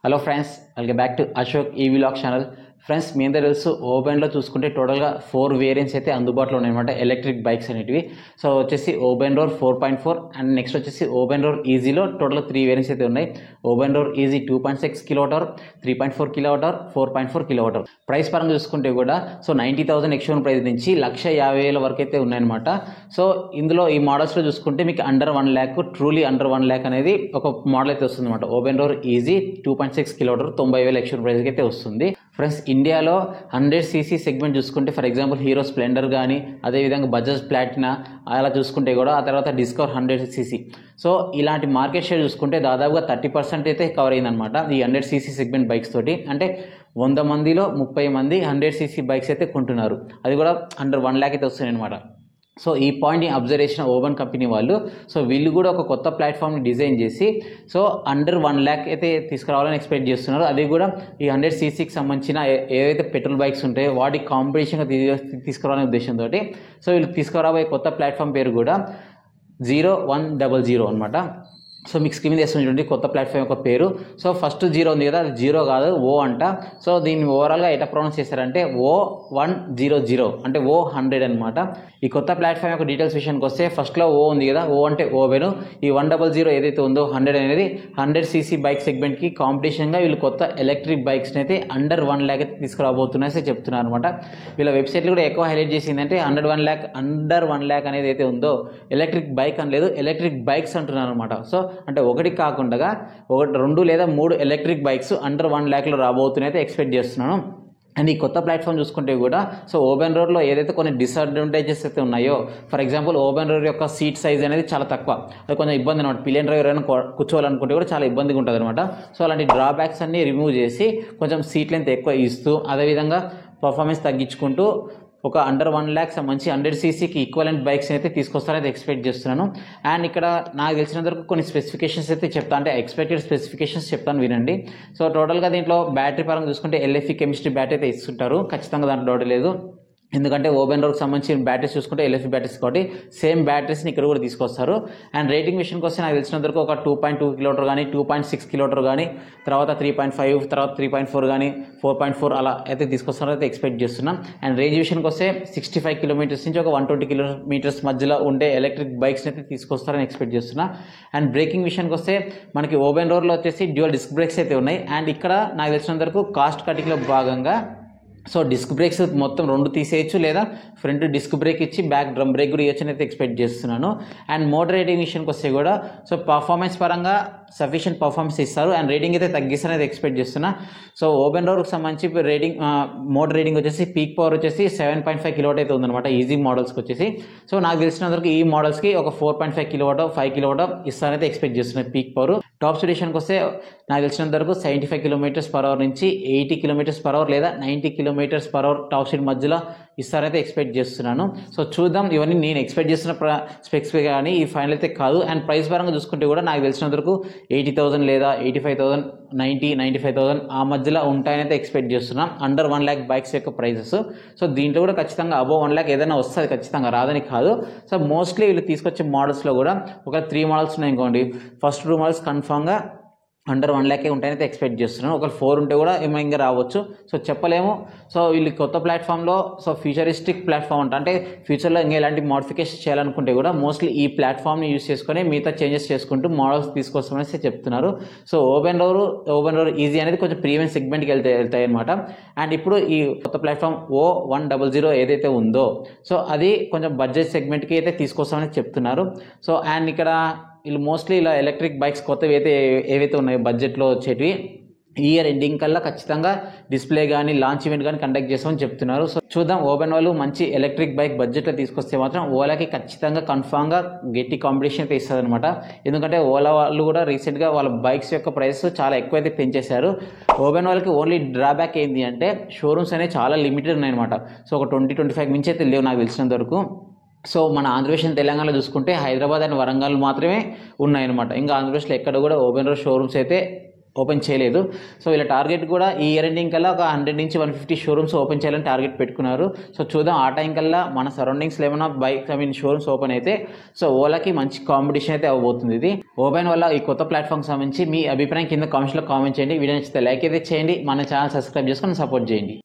Hello friends, welcome back to Ashok ఈ vlog channel. Friends, మీ అందరూ తెలుసు ఓబెన్లో చూసుకుంటే టోటల్గా 4 వేరియంట్స్ అయితే అందుబాటులో ఉన్నాయన్నమాట ఎలక్ట్రిక్ బైక్స్ అనేటివి. సో వచ్చేసి ఓబెన్ రోర్ 4.4 అండ్ నెక్స్ట్ వచ్చేసి ఓబెన్ రోర్ ఈజీలో టోటల్గా 3 వేరియంట్స్ అయితే ఉన్నాయి. Oben Rorr EZ 2.6 kilowatt, 3.4 kilowatt, 4.4 kilowatt. Price పరంగా చూసుకుంటే కూడా సో 90,000 ఎక్స్షోరూమ్ ప్రైస్ నుంచి 1,50,000 వరకు అయితే ఉన్నాయన్నమాట. సో ఇందులో ఈ మోడల్స్లో చూసుకుంటే మీకు under 1 lakh, truly under 1 lakh అనేది ఒక మోడల్ అయితే వస్తుంది అనమాట. Oben Rorr EZ 2.6 kilowatt 90,000 ex showroom ప్రైస్కి అయితే వస్తుంది. ఫ్రెండ్స్, ఇండియాలో 100cc సెగ్మెంట్ చూసుకుంటే ఫర్ ఎగ్జాంపుల్ హీరో స్ప్లెండర్ కానీ, అదేవిధంగా బజాజ్ ప్లాటినా అలా చూసుకుంటే కూడా, ఆ తర్వాత డిస్కవర్ 100cc. సో ఇలాంటి మార్కెట్ షేర్ చూసుకుంటే దాదాపుగా 30% అయితే కవర్ అయిందనమాట ఈ 100cc సెగ్మెంట్ బైక్స్ తోటి. అంటే 100 మందిలో 30 మంది 100cc బైక్స్ అయితే కొంటున్నారు. అది కూడా అండర్ 1 lakh అయితే వస్తున్నాయి అనమాట. సో ఈ పాయింట్ని అబ్జర్వ్ చేసిన ఓబెన్ కంపెనీ వాళ్ళు సో వీళ్ళు కూడా ఒక కొత్త ప్లాట్ఫామ్ని డిజైన్ చేసి సో అండర్ 1 lakh అయితే తీసుకురావాలని ఎక్స్పెక్ట్ చేస్తున్నారు. అది కూడా ఈ 100cc సంబంధించిన ఏవైతే పెట్రోల్ బైక్స్ ఉంటాయో వాటి కాంపిటీషన్గా తీసుకురావాలనే ఉద్దేశంతో సో వీళ్ళు తీసుకురాబోయే కొత్త ప్లాట్ఫామ్ పేరు కూడా 0100 అనమాట. సో మీకు స్క్రీన్ మీద వేస్తుంది చూడండి కొత్త ప్లాట్ఫామ్ యొక్క పేరు. సో ఫస్ట్ 0 ఉంది కదా, అది 0 కాదు, ఓ అంట. సో దీన్ని ఓవరాల్గా ఎట్లా ప్రొనౌన్స్ చేశారంటే O100 అంటే O100 అనమాట. ఈ కొత్త ప్లాట్ఫామ్ యొక్క డీటెయిల్స్ విషయానికి వస్తే ఫస్ట్లో ఓ ఉంది కదా, ఓ అంటే ఓవెన్. ఈ 100 ఏదైతే ఉందో 100 అనేది 100cc బైక్ సెగ్మెంట్కి కాంపిటీషన్గా వీళ్ళు కొత్త ఎలక్ట్రిక్ బైక్స్ని అయితే అండర్ 1 lakh అయితే తీసుకురాబోతున్నాయి చెప్తున్నారు అనమాట. వీళ్ళ వెబ్సైట్లో కూడా ఎక్కువ హైలైట్ చేసిందంటే అండర్ 1 lakh అనేది అయితే ఉందో ఎలక్ట్రిక్ బైక్ అని లేదు, ఎలక్ట్రిక్ బైక్స్ అంటున్నారు అనమాట. సో అంటే ఒకటి కాకుండా 2 లేదా 3 ఎలక్ట్రిక్ బైక్స్ అండర్ 1 lakhలో రాబోతున్నాయి అయితే ఎక్స్పెక్ట్ చేస్తున్నాను. అండ్ ఈ కొత్త ప్లాట్ఫామ్ చూసుకుంటే కూడా సో ఓబెన్ రోర్లో ఏదైతే కొన్ని డిసడ్వాంటేజెస్ అయితే ఉన్నాయో, ఫర్ ఎగ్జాంపుల్ ఓబెన్ రోర్ యొక్క సీట్ సైజ్ అనేది చాలా తక్కువ, అది కొంచెం ఇబ్బంది అనమాట. పిలియన్ డ్రైవర్ అయినా కూర్చోవాలనుకుంటే కూడా చాలా ఇబ్బందిగా ఉంటుంది అనమాట. సో అలాంటి డ్రాబ్యాక్స్ అన్ని రిమూవ్ చేసి కొంచెం సీట్ లెంత్ ఎక్కువ ఇస్తూ, అదేవిధంగా పర్ఫార్మెన్స్ తగ్గించుకుంటూ ఒక అండర్ 1 lakh మంచి 100cc ఈక్వలెంట్ బైక్స్ అయితే తీసుకొస్తారని ఎక్స్పెక్ట్ చేస్తున్నాను. అండ్ ఇక్కడ నాకు తెలిసినంత వరకు కొన్ని స్పెసిఫికేషన్స్ అయితే చెప్తాను, అంటే ఎక్స్పెక్టెడ్ స్పెసిఫికేషన్స్ చెప్తాను వినండి. సో టోటల్గా దీంట్లో బ్యాటరీ పరంగా చూసుకుంటే LFE కెమిస్ట్రీ బ్యాటరీ అయితే ఇస్తుంటారు ఖచ్చితంగా, దాంట్లో డౌట్ లేదు. ఎందుకంటే ఓబెన్ రోర్కి సంబంధించిన బ్యాటరీస్ చూసుకుంటే LFE బ్యాటరీస్ కాబట్టి సేమ్ బ్యాటరీస్ని ఇక్కడ కూడా తీసుకొస్తారు. అండ్ రేటింగ్ విషయానికి వస్తే నాకు తెలిసినంత వరకు ఒక 2.2 కిలోమీటర్ కానీ, 2.6 కిలోమీటర్ కానీ, తర్వాత 3.5, తర్వాత 3.4 కానీ, 4.4 అలా అయితే తీసుకొస్తారో అయితే ఎక్స్పెక్ట్ చేస్తున్నాం. అండ్ రేంజ్ విషయానికి వస్తే 65 కిలోమీటర్స్ నుంచి ఒక 120 కిలోమీటర్స్ మధ్యలో ఉండే ఎలక్ట్రిక్ బైక్స్ని అయితే తీసుకొస్తారని ఎక్స్పెక్ట్ చేస్తున్నా. అండ్ బ్రేకింగ్ విషయానికి వస్తే మనకి ఓబెన్ రోర్లో వచ్చేసి డ్యూయల్ డిస్క్ బ్రేక్స్ అయితే ఉన్నాయి. అండ్ ఇక్కడ నాకు తెలిసినంత వరకు కాస్ట్ కటింగ్లో భాగంగా సో డిస్క్ బ్రేక్స్ మొత్తం 2 తీసేయచ్చు, లేదా ఫ్రంట్ డిస్క్ బ్రేక్ ఇచ్చి బ్యాక్ డ్రమ్ బ్రేక్ కూడా ఇవ్వచ్చు అయితే ఎక్స్పెక్ట్ చేస్తున్నాను. అండ్ మోటార్ రేటింగ్ విషయానికి వస్తే కూడా సో పర్ఫార్మెన్స్ పరంగా సఫిషియంట్ పర్ఫార్మెన్స్ ఇస్తారు అండ్ రేటింగ్ అయితే తగ్గిస్తారని ఎక్స్పెక్ట్ చేస్తున్నా. సో ఓబెన్ రోర్కి సంబంధించి రేటింగ్ మోటార్ రేటింగ్ వచ్చేసి పీక్ పవర్ వచ్చేసి 7.5 కిలోవాట్ అయితే ఉందన్నమాట ఈజీ మోడల్స్కి వచ్చేసి. సో నాకు తెలిసినంతవరకు ఈ మోడల్స్కి ఒక 4.5 కిలోవాట్ 5 కిలోవాట్ ఇస్తారనైతే ఎక్స్పెక్ట్ చేస్తున్నాను పీక్ పవర్. టాప్ స్పీడ్ విషయానికి వస్తే నాకు తెలిసినంత వరకు 75 km/h నుంచి 80 km/h లేదా 90 km/h టాప్ స్పీడ్ మధ్యలో ఇస్తారైతే ఎక్స్పెక్ట్ చేస్తున్నాను. సో చూద్దాం, ఇవన్నీ నేను ఎక్స్పెక్ట్ చేస్తున్న స్పెక్స్ కానీ ఈ ఫైనల్ అయితే కాదు. అండ్ ప్రైస్ పరంగా చూసుకుంటే కూడా నాకు తెలిసినంత వరకు 80,000 లేదా 85,000, 95,000 ఆ మధ్యలో ఉంటాయని అయితే ఎక్స్పెక్ట్ చేస్తున్నాం అండర్ 1 lakh బైక్స్ యొక్క ప్రైజెస్. సో దీంట్లో కూడా ఖచ్చితంగా అబోవ్ 1 lakh ఏదైనా వస్తుంది ఖచ్చితంగా, రాదని కాదు. సో మోస్ట్లీ వీళ్ళు తీసుకొచ్చే మోడల్స్లో కూడా ఒక 3 మోడల్స్ ఉన్నాయి అనుకోండి, ఫస్ట్ 2 మోడల్స్ కన్ఫామ్గా అండర్ 1 lakh ఉంటాయని అయితే ఎక్స్పెక్ట్ చేస్తున్నాను. ఒక 4 ఉంటే కూడా ఏమైనా రావచ్చు, సో చెప్పలేము. సో వీళ్ళు కొత్త ప్లాట్ఫామ్లో సో ఫ్యూచరిస్టిక్ ప్లాట్ఫామ్ అంటే ఫ్యూచర్లో ఇంకా ఎలాంటి మోడిఫికేషన్ చేయాలనుకుంటే కూడా మోస్ట్లీ ఈ ప్లాట్ఫామ్ని యూజ్ చేసుకొని మిగతా చేంజెస్ చేసుకుంటూ మోడల్స్ తీసుకొస్తామని చెప్తున్నారు. సో ఓబెన్ రోర్ ఈజీ అనేది కొంచెం ప్రీమియం సెగ్మెంట్కి వెళ్తాయి అనమాట. అండ్ ఇప్పుడు ఈ కొత్త ప్లాట్ఫామ్ O100 ఏదైతే ఉందో సో అది కొంచెం బడ్జెట్ సెగ్మెంట్కి అయితే తీసుకొస్తామని చెప్తున్నారు. సో అండ్ ఇక్కడ వీళ్ళు మోస్ట్లీ ఇలా ఎలక్ట్రిక్ బైక్స్ కొత్తవి అయితే ఏవైతే ఉన్నాయో బడ్జెట్లో వచ్చేటివి ఇయర్ ఎండింగ్ కల్లా ఖచ్చితంగా డిస్ప్లే కానీ లాంచ్ ఈవెంట్ కానీ కండక్ట్ చేస్తామని చెప్తున్నారు. సో చూద్దాం, ఓబెన్ వాళ్ళు మంచి ఎలక్ట్రిక్ బైక్ బడ్జెట్లో తీసుకొస్తే మాత్రం ఓలాకి ఖచ్చితంగా కన్ఫామ్గా గట్టి కాంపిటీషన్ అయితే ఇస్తుంది అనమాట. ఎందుకంటే ఓలా వాళ్ళు కూడా రీసెంట్గా వాళ్ళ బైక్స్ యొక్క ప్రైస్ చాలా ఎక్కువైతే పెంచేశారు. ఓబెన్ వాళ్ళకి ఓన్లీ డ్రాబ్యాక్ ఏంటి అంటే షోరూమ్స్ అనేవి చాలా లిమిటెడ్ ఉన్నాయన్నమాట. సో ఒక 20-25 మించి అయితే లేవు నాకు తెలిసినంత వరకు. సో మన ఆంధ్రప్రదేశ్ తెలంగాణలో చూసుకుంటే హైదరాబాద్ అండ్ వరంగల్ మాత్రమే ఉన్నాయన్నమాట. ఇంకా ఆంధ్రప్రదేశ్లో ఎక్కడ కూడా ఓబెన్ రోర్ షోరూమ్స్ అయితే ఓపెన్ చేయలేదు. సో వీళ్ళ టార్గెట్ కూడా ఈ ఇయర్ ఎండింగ్ కల్లా ఒక 100 నుంచి 150 షోరూమ్స్ ఓపెన్ చేయాలని టార్గెట్ పెట్టుకున్నారు. సో చూద్దాం ఆ టైం కల్లా మన సరౌండింగ్స్లో ఏమైనా షోరూమ్స్ ఓపెన్ అయితే సో ఓలాకి మంచి కాంపిటీషన్ అయితే అవ్వబోతుంది. ఇది ఓపెన్ వల్ల ఈ కొత్త ప్లాట్ఫామ్ సంబంధించి మీ అభిప్రాయం కింద కామెంట్స్లో కామెంట్ చేయండి. వీడియో నచ్చితే లైక్ అయితే చేయండి, మన ఛానల్ సబ్స్క్రైబ్ చేసుకొని సపోర్ట్ చేయండి.